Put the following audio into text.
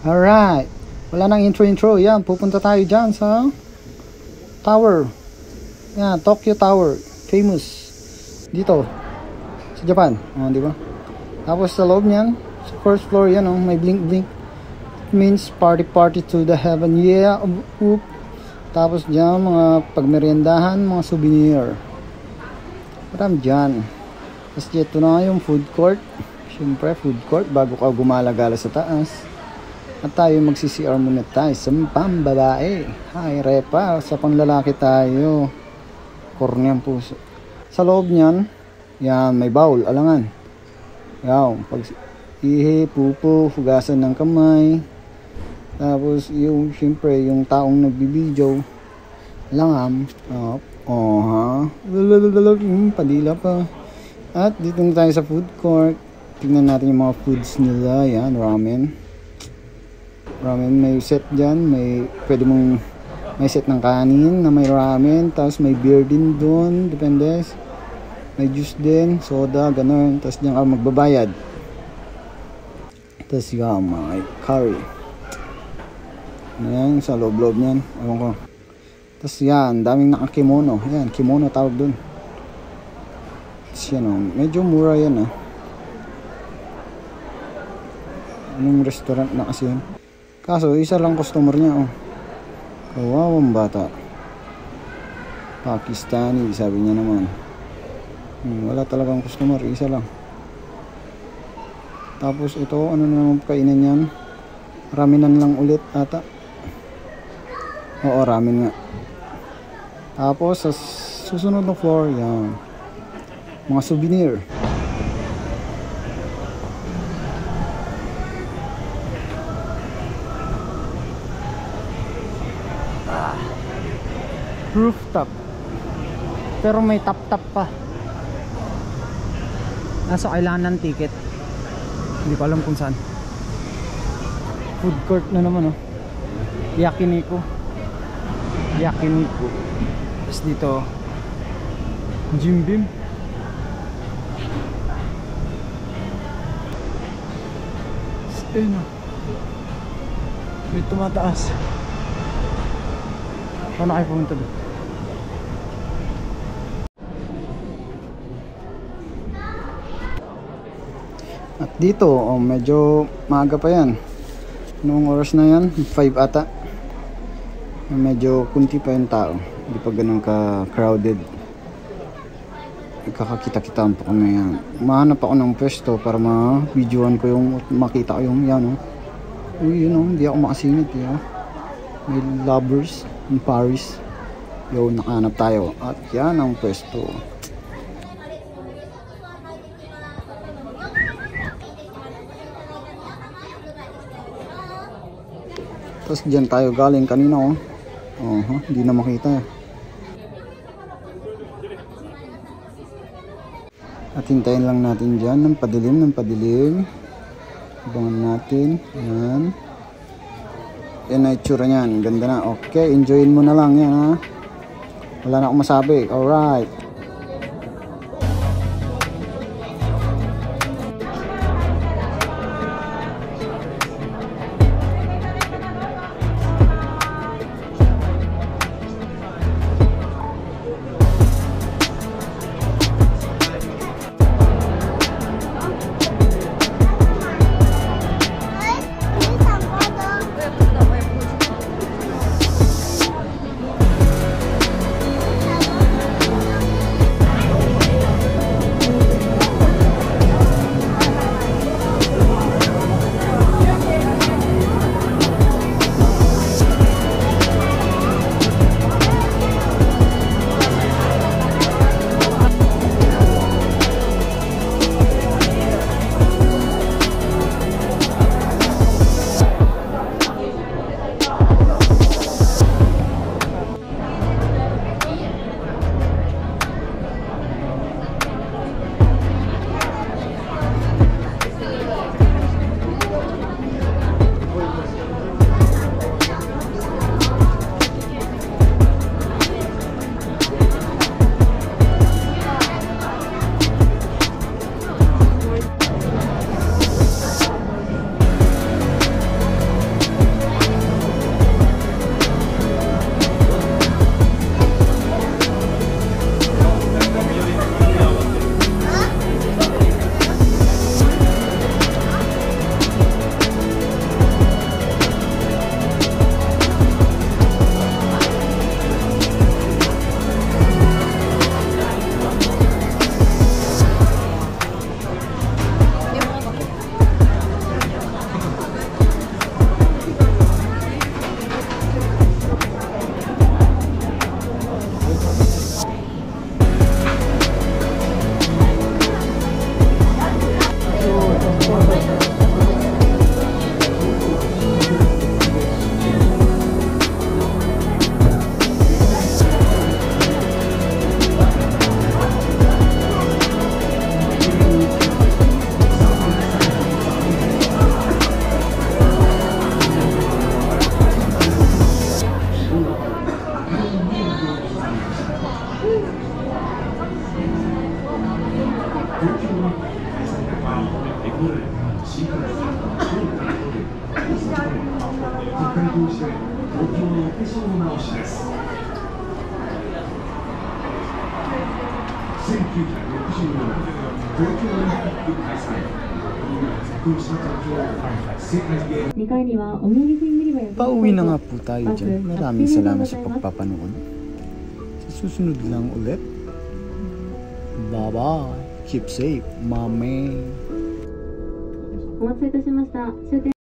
Alright. Wala nang intro. Yan, pupunta tayo dyan sa tower. Yan, Tokyo Tower. Famous. Dito. Sa Japan. O, di ba? Tapos sa loob niyan, sa first floor yan, may blink. It means party to the heaven. Yeah. Oop. Tapos dyan, mga pagmeriendahan, mga souvenir. Marami dyan. Tapos dito na yung food court. Siyempre, food court bago ka gumala-gala sa taas. At tayo magsi-CR muna tayo sa pambabae. Hi, repa. Sa panglalaki tayo. Korneang puso. Sa loob niyan, yan, may bowl, alangan. Yan, pag ihi, pupo, hugasan ng kamay. Tapos, yung, siyempre, yung taong nagbibideo, langam. Padila pa. At dito na tayo sa food court. Tingnan natin yung mga foods nila. Yan, ramen, may set dyan, pwede mong may set ng kanin na may ramen, tapos may beer din doon, depende, may juice din, soda, ganun, tapos dyan ka magbabayad, tapos yung may curry, yan, sa loob nyan, ewan ko, tapos yan, daming nakakimono, yan, kimono tawag doon, tapos yan, medyo mura yan, anong restaurant na kasi yun. Kaso, isa lang customer niya, Kawawang bata. Pakistani, sabi niya naman. Wala talagang customer, isa lang. Tapos ito, ano na naman kainan niyan? Ramenan lang ulit ata. Oo, ramen nga. Tapos, sa susunod na floor, yan. Mga souvenir. Rooftop, pero may top pa. Nasa kailangan ng ticket, hindi ko alam kung saan. Food court na naman, yakiniku. Tapos dito Jim Beam. May tumataas. Paano kayo pumunta doon? At dito, medyo maaga pa yan. Noong oras na yan, 5 ata. Medyo kunti pa yung tao. Hindi pa ganun ka-crowded. Kakakita-kitaan pa kami yan. Mahanap ako ng pwesto para ma-videoan ko yung makita ko yung yan. Uy, hindi ako makasingit. May lovers in Paris. Nakahanap tayo. At yan ang pwesto. Tapos dyan tayo galing kanina, hindi na makita. At hintayin lang natin dyan ng padilim. Abangan natin. Yan. Yan na itsura niyan. Ganda na. Okay, enjoyin mo na lang yan, Wala na akong masabi. Alright. Pauwi na nga po tayo dyan. Maraming salamat sa pagpapanood. Sa susunod lang ulit. Bye-bye. Keep safe, mame. お待たせいたしました。終点